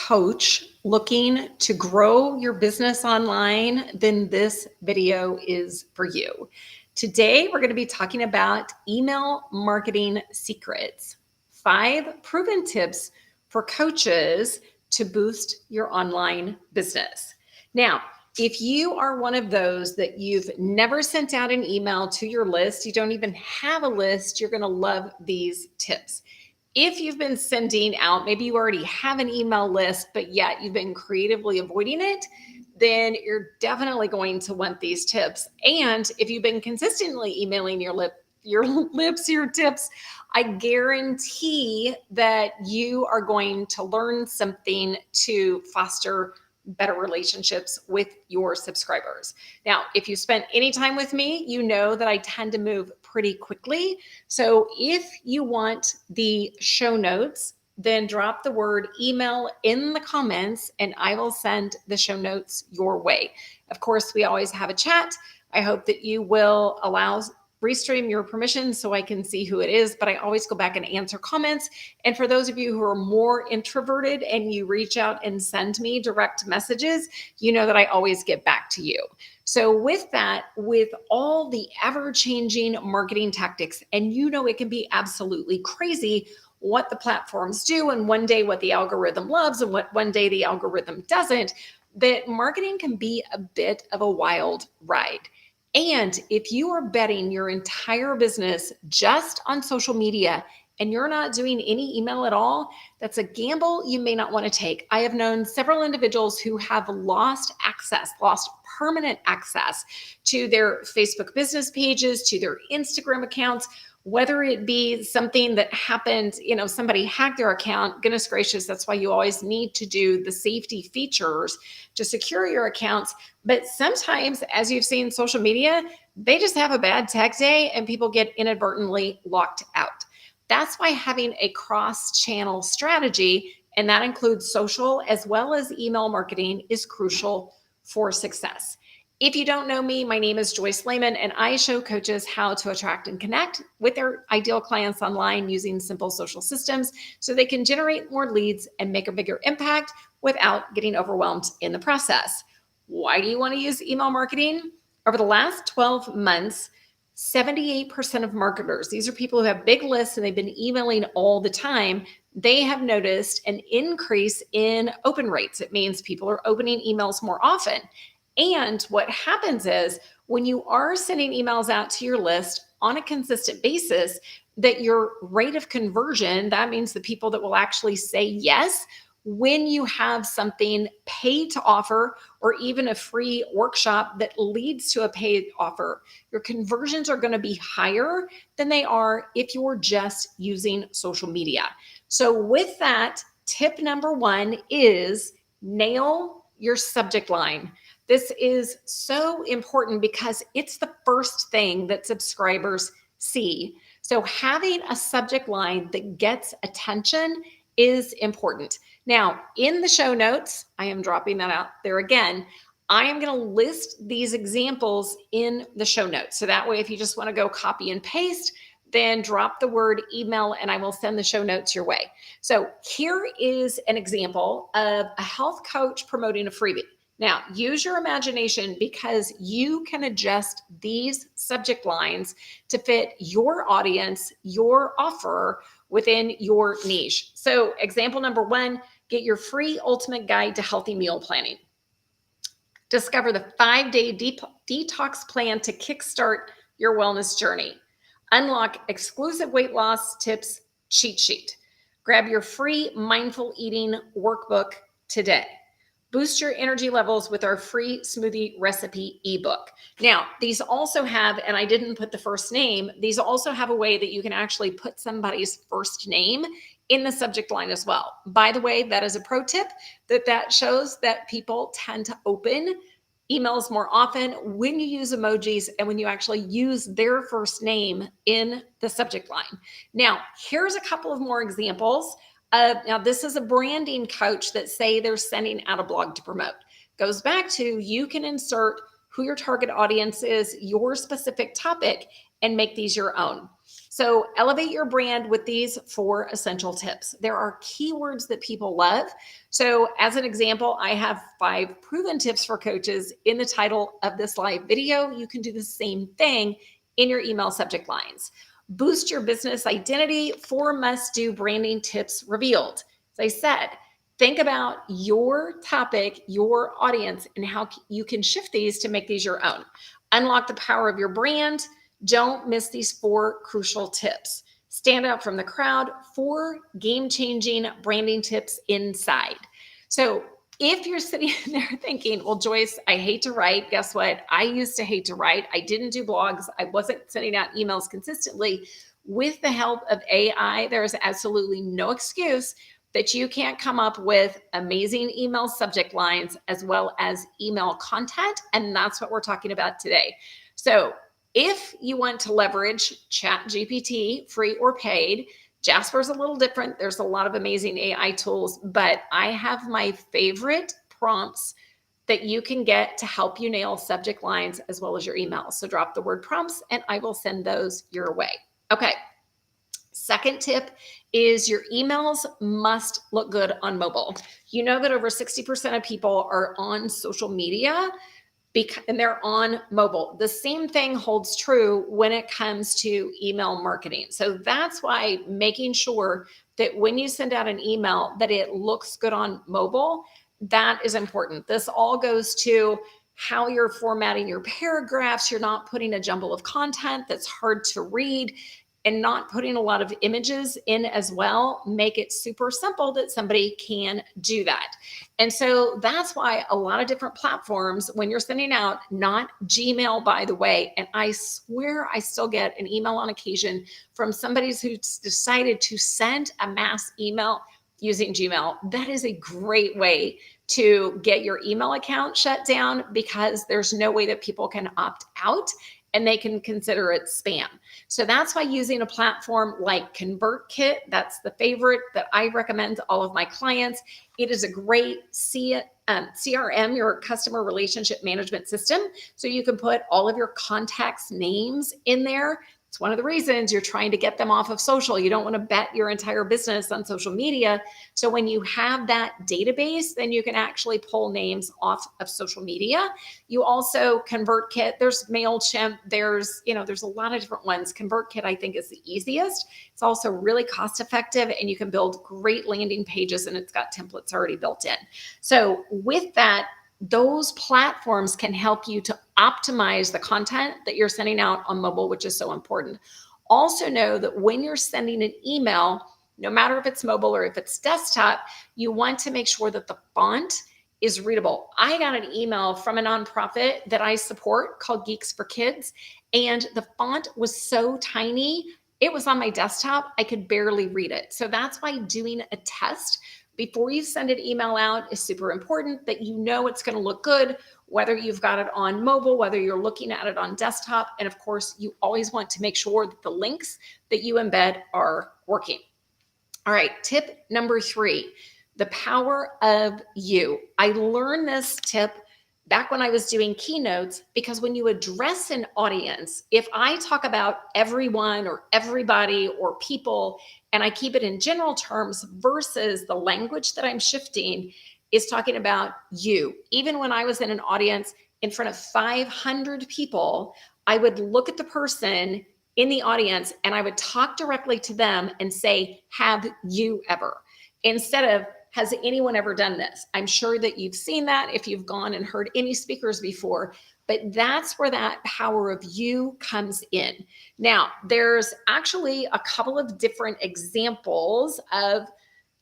coach looking to grow your business online, then this video is for you. Today, we're going to be talking about email marketing secrets, 5 proven tips for coaches to boost your online business. Now, if you are one of those that you've never sent out an email to your list, you don't even have a list, you're going to love these tips. If you've been sending out, maybe you already have an email list, but yet you've been creatively avoiding it, then you're definitely going to want these tips. And if you've been consistently emailing your tips, I guarantee that you are going to learn something to foster better relationships with your subscribers. Now, if you spent any time with me, you know that I tend to move pretty quickly. So if you want the show notes, then drop the word email in the comments and I will send the show notes your way. Of course, we always have a chat. I hope that you will allow Restream your permission so I can see who it is, but I always go back and answer comments. And for those of you who are more introverted and you reach out and send me direct messages, you know that I always get back to you. So with that, with all the ever-changing marketing tactics, and you know it can be absolutely crazy what the platforms do, and one day what the algorithm loves and what one day the algorithm doesn't, that marketing can be a bit of a wild ride. And if you are betting your entire business just on social media and you're not doing any email at all, that's a gamble you may not want to take. I have known several individuals who have lost permanent access to their Facebook business pages, to their Instagram accounts, whether it be something that happened, somebody hacked their account, goodness gracious, that's why you always need to do the safety features to secure your accounts. But sometimes, as you've seen social media, they just have a bad tech day and people get inadvertently locked out. That's why having a cross-channel strategy, and that includes social as well as email marketing, is crucial for success. If you don't know me, my name is Joyce Lehman, and I show coaches how to attract and connect with their ideal clients online using simple social systems so they can generate more leads and make a bigger impact without getting overwhelmed in the process. Why do you want to use email marketing? Over the last 12 months, 78% of marketers, these are people who have big lists and they've been emailing all the time, they have noticed an increase in open rates. It means people are opening emails more often. And what happens is when you are sending emails out to your list on a consistent basis, that your rate of conversion, that means the people that will actually say yes when you have something paid to offer or even a free workshop that leads to a paid offer, your conversions are going to be higher than they are if you're just using social media. So with that, tip number 1 is nail your subject line. This is so important because it's the first thing that subscribers see. So having a subject line that gets attention is important. Now, in the show notes, I am dropping that out there again. I am going to list these examples in the show notes. So that way, if you just want to go copy and paste, then drop the word email and I will send the show notes your way. So here is an example of a health coach promoting a freebie. Now, use your imagination because you can adjust these subject lines to fit your audience, your offer within your niche. So example number 1, get your free ultimate guide to healthy meal planning. Discover the 5-day detox plan to kickstart your wellness journey. Unlock exclusive weight loss tips cheat sheet. Grab your free mindful eating workbook today. Boost your energy levels with our free smoothie recipe ebook. Now, these also have, and I didn't put the first name, these also have a way that you can actually put somebody's first name in the subject line as well. By the way, that is a pro tip that shows that people tend to open emails more often when you use emojis and when you actually use their first name in the subject line. Now, here's a couple of more examples. Now, this is a branding coach that say they're sending out a blog to promote. Goes back to you can insert who your target audience is, your specific topic, and make these your own. So elevate your brand with these 4 essential tips. There are keywords that people love. So as an example, I have 5 proven tips for coaches in the title of this live video. You can do the same thing in your email subject lines. Boost your business identity, 4 must-do branding tips revealed. As I said, think about your topic, your audience, and how you can shift these to make these your own. Unlock the power of your brand. Don't miss these 4 crucial tips. Stand out from the crowd, 4 game-changing branding tips inside. So if you're sitting there thinking, well, Joyce, I hate to write. Guess what? I used to hate to write. I didn't do blogs. I wasn't sending out emails consistently. With the help of AI, there's absolutely no excuse that you can't come up with amazing email subject lines as well as email content. And that's what we're talking about today. So if you want to leverage ChatGPT, free or paid, Jasper's a little different. There's a lot of amazing AI tools, but I have my favorite prompts that you can get to help you nail subject lines as well as your emails. So drop the word prompts and I will send those your way. Okay. Second tip is your emails must look good on mobile. You know that over 60% of people are on social media and they're on mobile. The same thing holds true when it comes to email marketing. So that's why making sure that when you send out an email that it looks good on mobile, that is important. This all goes to how you're formatting your paragraphs. You're not putting a jumble of content that's hard to read, and not putting a lot of images in as well. Make it super simple that somebody can do that. And so that's why a lot of different platforms, when you're sending out, not Gmail, by the way, and I swear I still get an email on occasion from somebody who's decided to send a mass email using Gmail. That is a great way to get your email account shut down because there's no way that people can opt out and they can consider it spam. So that's why using a platform like ConvertKit, that's the favorite that I recommend to all of my clients. It is a great CRM, your customer relationship management system. So you can put all of your contacts' names in there. It's one of the reasons you're trying to get them off of social. You don't want to bet your entire business on social media. So when you have that database, then you can actually pull names off of social media. You also ConvertKit, there's MailChimp, there's a lot of different ones. ConvertKit, I think, is the easiest. It's also really cost effective and you can build great landing pages and it's got templates already built in. So with that, those platforms can help you to optimize the content that you're sending out on mobile, which is so important. Also know that when you're sending an email, no matter if it's mobile or if it's desktop, you want to make sure that the font is readable. I got an email from a nonprofit that I support called Geeks for Kids, and the font was so tiny. It was on my desktop. I could barely read it. So that's why doing a test before you send an email out is super important, that you know it's going to look good, whether you've got it on mobile, whether you're looking at it on desktop. And of course, you always want to make sure that the links that you embed are working. All right, tip number 3, the power of you. I learned this tip back when I was doing keynotes, because when you address an audience, if I talk about everyone or everybody or people, and I keep it in general terms versus the language that I'm shifting is talking about you. Even when I was in an audience in front of 500 people, I would look at the person in the audience and I would talk directly to them and say, have you ever? Instead of, has anyone ever done this? I'm sure that you've seen that if you've gone and heard any speakers before, but that's where that power of you comes in. Now, there's actually a couple of different examples of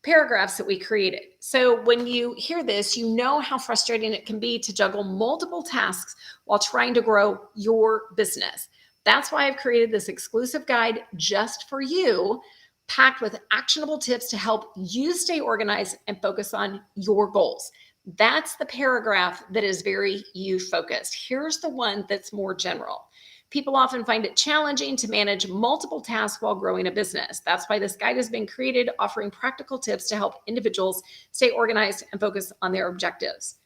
paragraphs that we created. So when you hear this, you know how frustrating it can be to juggle multiple tasks while trying to grow your business. That's why I've created this exclusive guide just for you, packed with actionable tips to help you stay organized and focus on your goals. That's the paragraph that is very you focused. Here's the one that's more general. People often find it challenging to manage multiple tasks while growing a business. That's why this guide has been created, offering practical tips to help individuals stay organized and focus on their objectives.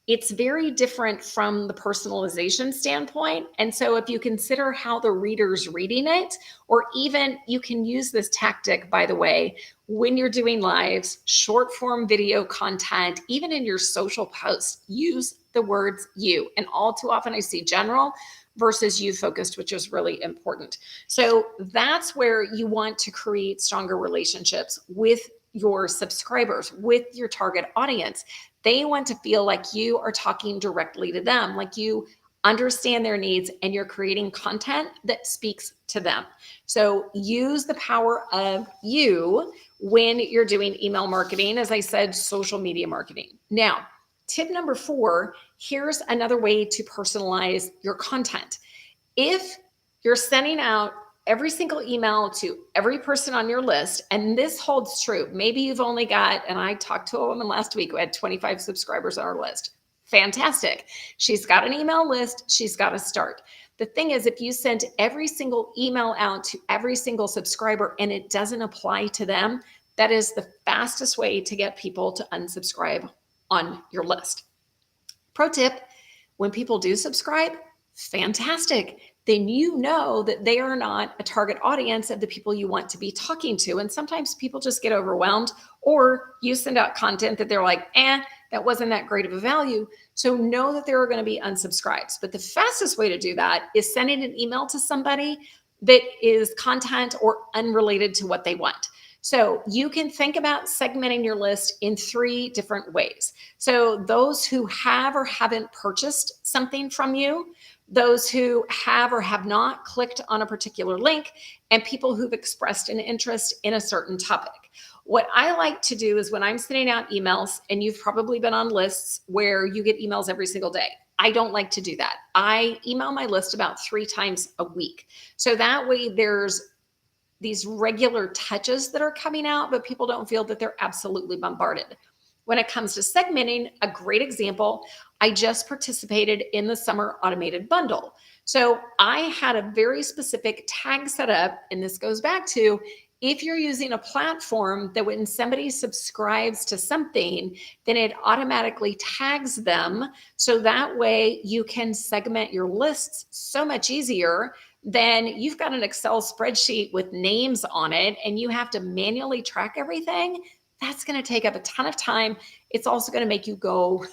It's very different from the personalization standpoint. And so if you consider how the reader's reading it, or even you can use this tactic, by the way, when you're doing lives, short form video content, even in your social posts, use the words you. And all too often I see general versus you focused, which is really important. So that's where you want to create stronger relationships with your subscribers, with your target audience. They want to feel like you are talking directly to them, like you understand their needs and you're creating content that speaks to them. So use the power of you when you're doing email marketing, as I said, social media marketing. Now, tip number 4, here's another way to personalize your content. If you're sending out every single email to every person on your list, and this holds true, maybe you've only got, and I talked to a woman last week who had 25 subscribers on our list. Fantastic. She's got an email list. She's got to start. The thing is, if you send every single email out to every single subscriber and it doesn't apply to them, that is the fastest way to get people to unsubscribe on your list. Pro tip, when people do subscribe, fantastic. Then you know that they are not a target audience of the people you want to be talking to. And sometimes people just get overwhelmed, or you send out content that they're like, that wasn't that great of a value. So know that there are going to be unsubscribes. But the fastest way to do that is sending an email to somebody that is content or unrelated to what they want. So you can think about segmenting your list in 3 different ways. So those who have or haven't purchased something from you, those who have or have not clicked on a particular link, and people who've expressed an interest in a certain topic. What I like to do is when I'm sending out emails, and you've probably been on lists where you get emails every single day. I don't like to do that. I email my list about 3 times a week. So that way there's these regular touches that are coming out, but people don't feel that they're absolutely bombarded. When it comes to segmenting, a great example, I just participated in the summer automated bundle. So I had a very specific tag set up, and this goes back to, if you're using a platform that when somebody subscribes to something, then it automatically tags them. So that way you can segment your lists so much easier than you've got an Excel spreadsheet with names on it and you have to manually track everything. That's going to take up a ton of time. It's also going to make you go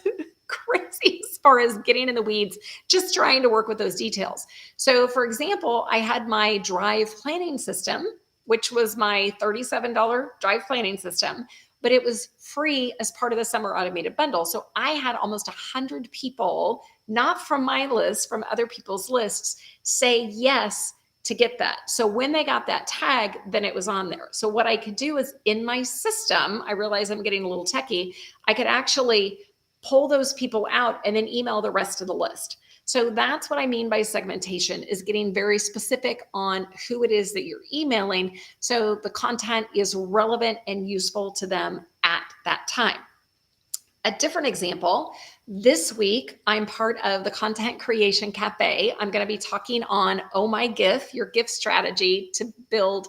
crazy as far as getting in the weeds, just trying to work with those details. So for example, I had my drive planning system, which was my $37 drive planning system, but it was free as part of the summer automated bundle. So I had almost 100 people, not from my list, from other people's lists, say yes to get that. So when they got that tag, then it was on there. So what I could do is in my system, I realize I'm getting a little techie, I could actually pull those people out and then email the rest of the list. So that's what I mean by segmentation, is getting very specific on who it is that you're emailing, so the content is relevant and useful to them at that time. A different example, this week, I'm part of the Content Creation Cafe. I'm going to be talking on Oh My GIF, your GIF strategy to build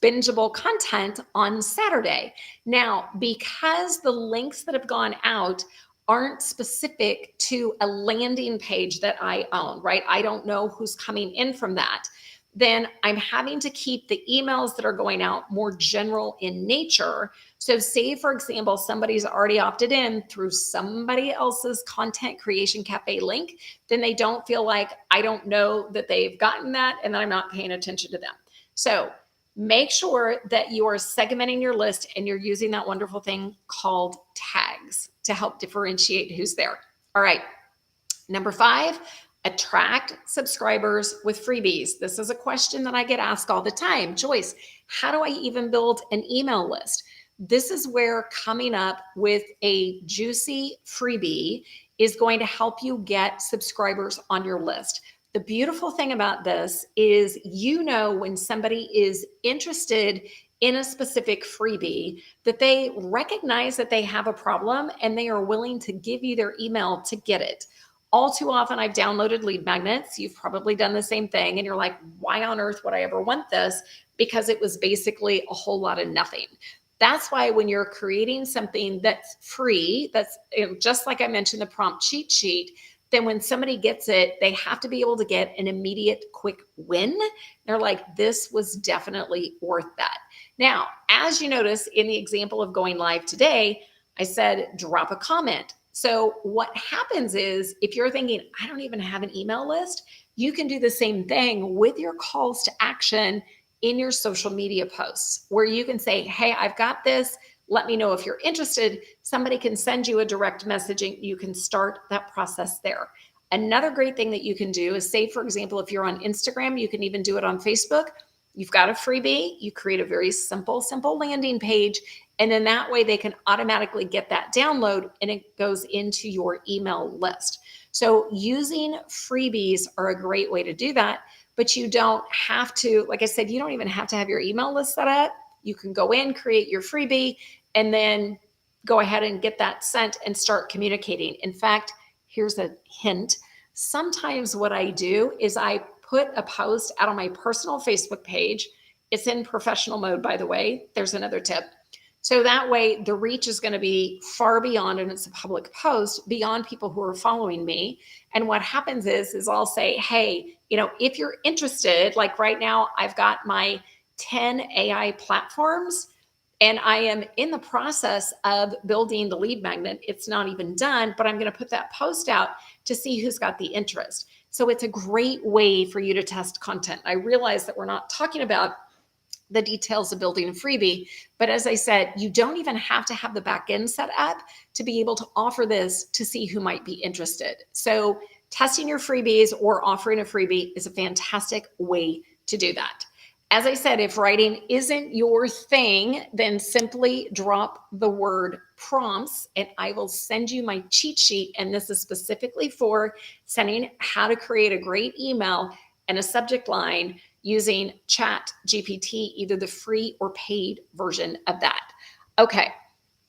bingeable content on Saturday. Now, because the links that have gone out aren't specific to a landing page that I own, right? I don't know who's coming in from that. Then I'm having to keep the emails that are going out more general in nature. So say, for example, somebody's already opted in through somebody else's Content Creation Cafe link, then they don't feel like I don't know that they've gotten that and that I'm not paying attention to them. So make sure that you are segmenting your list and you're using that wonderful thing called tags to help differentiate who's there. All right. Number 5, attract subscribers with freebies. This is a question that I get asked all the time. Joyce, how do I even build an email list? This is where coming up with a juicy freebie is going to help you get subscribers on your list. The beautiful thing about this is, you know, when somebody is interested in a specific freebie, that they recognize that they have a problem and they are willing to give you their email to get it. All too often, I've downloaded lead magnets. You've probably done the same thing. And you're like, why on earth would I ever want this? Because it was basically a whole lot of nothing. That's why when you're creating something that's free, that's just like I mentioned, the prompt cheat sheet, then when somebody gets it, they have to be able to get an immediate quick win. They're like, this was definitely worth that. Now, as you notice in the example of going live today, I said, drop a comment. So what happens is if you're thinking, I don't even have an email list, you can do the same thing with your calls to action in your social media posts, where you can say, hey, I've got this. Let me know if you're interested. Somebody can send you a direct messaging. You can start that process there. Another great thing that you can do is say, for example, if you're on Instagram, you can even do it on Facebook. You've got a freebie. You create a very simple landing page. And then that way they can automatically get that download and it goes into your email list. So using freebies are a great way to do that, but you don't have to, like I said, you don't even have to have your email list set up. You can go in, create your freebie, and then go ahead and get that sent and start communicating. In fact, here's a hint. Sometimes what I do is I put a post out on my personal Facebook page. It's in professional mode, by the way. There's another tip. So that way the reach is going to be far beyond, and it's a public post, beyond people who are following me. And what happens is I'll say, hey, if you're interested, like right now, I've got my 10 AI platforms and I am in the process of building the lead magnet. It's not even done, but I'm going to put that post out to see who's got the interest. So it's a great way for you to test content. I realize that we're not talking about the details of building a freebie, but as I said, you don't even have to have the back end set up to be able to offer this to see who might be interested. So testing your freebies or offering a freebie is a fantastic way to do that. As I said, if writing isn't your thing, then simply drop the word prompts and I will send you my cheat sheet. And this is specifically for sending how to create a great email and a subject line using ChatGPT, either the free or paid version of that. Okay,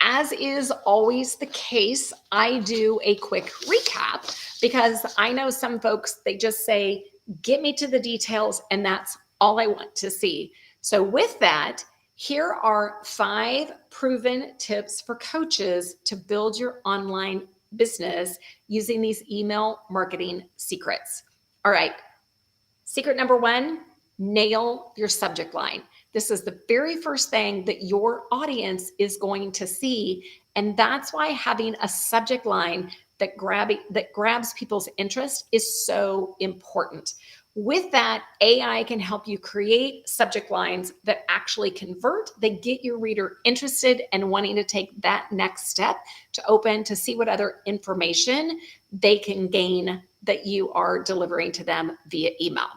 as is always the case, I do a quick recap because I know some folks, they just say, get me to the details, and that's all I want to see. So with that, here are 5 proven tips for coaches to build your online business using these email marketing secrets. All right, secret number 1, nail your subject line. This is the very first thing that your audience is going to see. And that's why having a subject line that grabs people's interest is so important. With that, AI can help you create subject lines that actually convert. They get your reader interested and wanting to take that next step to open to see what other information they can gain that you are delivering to them via email.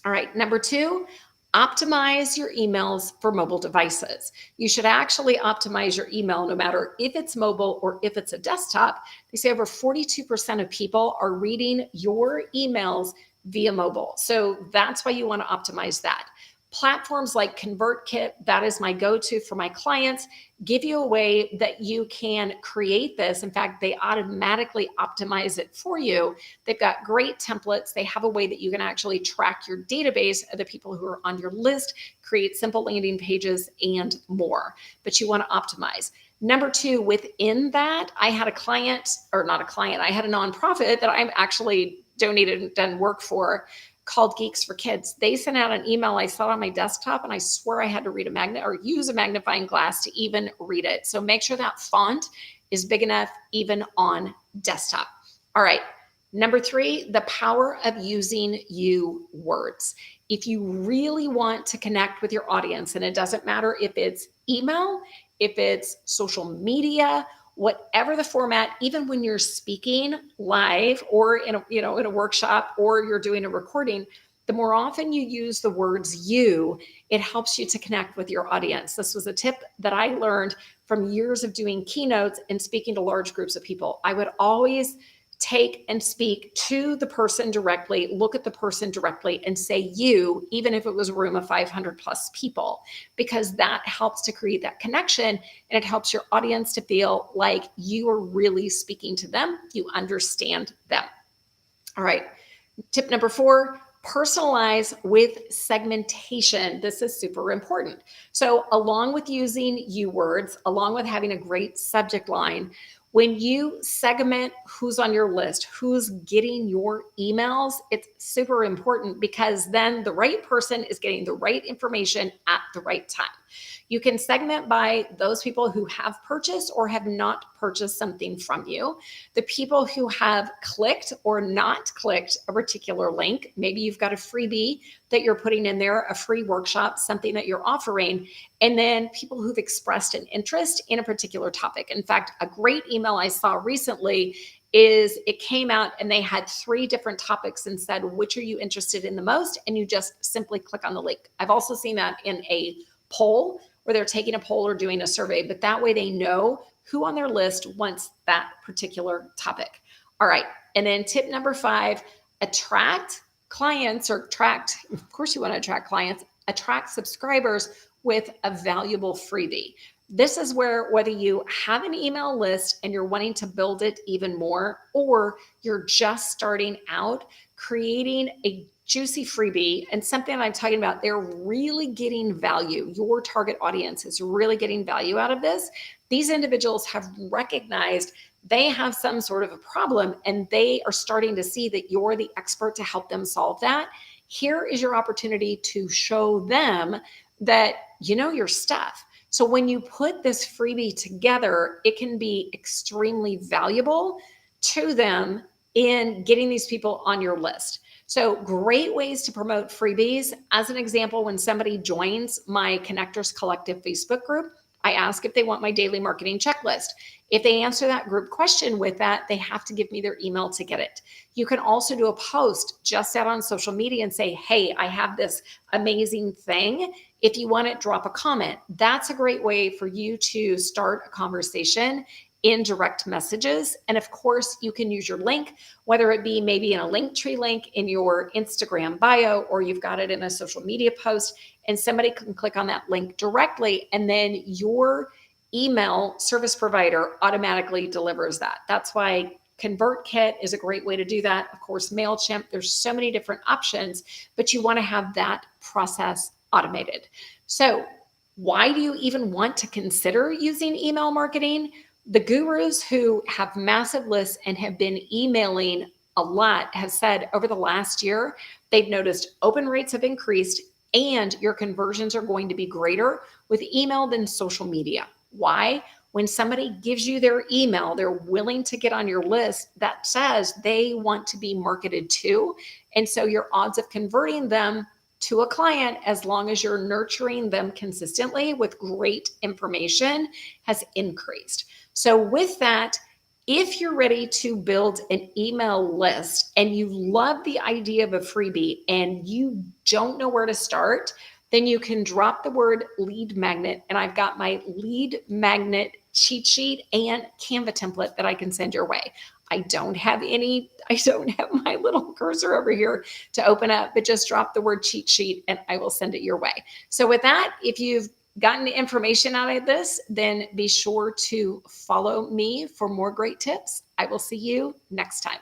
All right, number 2, optimize your emails for mobile devices. You should actually optimize your email no matter if it's mobile or if it's a desktop. They say over 42% of people are reading your emails via mobile. So that's why you want to optimize that. Platforms like ConvertKit, that is my go-to for my clients, give you a way that you can create this. In fact, they automatically optimize it for you. They've got great templates. They have a way that you can actually track your database of the people who are on your list, create simple landing pages, and more. But you want to optimize. Number 2, within that, I had a client, or not a client, I had a nonprofit that I'm actually donated and done work for, called Geeks for Kids. They sent out an email I saw on my desktop, and I swear I had to read a magnet or use a magnifying glass to even read it. So make sure that font is big enough even on desktop. All right. Number 3, the power of using you words. If you really want to connect with your audience, and it doesn't matter if it's email, if it's social media, whatever the format, even when you're speaking live or in a workshop or you're doing a recording, the more often you use the words you, it helps you to connect with your audience. This was a tip that I learned from years of doing keynotes and speaking to large groups of people. I would always take and speak to the person directly, look at the person directly and say you, even if it was a room of 500 plus people, because that helps to create that connection and it helps your audience to feel like you are really speaking to them, you understand them. All right. Tip number 4, Personalize with segmentation. This is super important. So along with using U-words, along with having a great subject line, when you segment who's on your list, who's getting your emails, it's super important because then the right person is getting the right information at the right time. You can segment by those people who have purchased or have not purchased something from you, the people who have clicked or not clicked a particular link. Maybe you've got a freebie that you're putting in there, a free workshop, something that you're offering, and then people who've expressed an interest in a particular topic. In fact, a great email I saw recently is it came out and they had 3 different topics and said, which are you interested in the most? And you just simply click on the link. I've also seen that in a poll where they're taking a poll or doing a survey, but that way they know who on their list wants that particular topic. All right. And then tip number 5, attract clients or attract, of course you want to attract clients, attract subscribers with a valuable freebie. This is where whether you have an email list and you're wanting to build it even more, or you're just starting out, creating a juicy freebie and something I'm talking about, they're really getting value. Your target audience is really getting value out of this. These individuals have recognized they have some sort of a problem and they are starting to see that you're the expert to help them solve that. Here is your opportunity to show them that you know your stuff. So when you put this freebie together, it can be extremely valuable to them in getting these people on your list. So great ways to promote freebies. As an example, when somebody joins my Connectors Collective Facebook group, I ask if they want my daily marketing checklist. If they answer that group question with that, they have to give me their email to get it. You can also do a post just out on social media and say, hey, I have this amazing thing. If you want it, drop a comment. That's a great way for you to start a conversation in direct messages. And of course, you can use your link, whether it be maybe in a Linktree link in your Instagram bio, or you've got it in a social media post, and somebody can click on that link directly, and then your email service provider automatically delivers that. That's why ConvertKit is a great way to do that. Of course, MailChimp, there's so many different options, but you want to have that process automated. So why do you even want to consider using email marketing? The gurus who have massive lists and have been emailing a lot have said over the last year, they've noticed open rates have increased and your conversions are going to be greater with email than social media. Why? When somebody gives you their email, they're willing to get on your list. That says they want to be marketed to. And so your odds of converting them to a client, as long as you're nurturing them consistently with great information, has increased. So with that, if you're ready to build an email list and you love the idea of a freebie and you don't know where to start, then you can drop the word lead magnet. And I've got my lead magnet cheat sheet and Canva template that I can send your way. I don't have my little cursor over here to open up, but just drop the word cheat sheet and I will send it your way. So with that, if you've gotten information out of this, then be sure to follow me for more great tips. I will see you next time.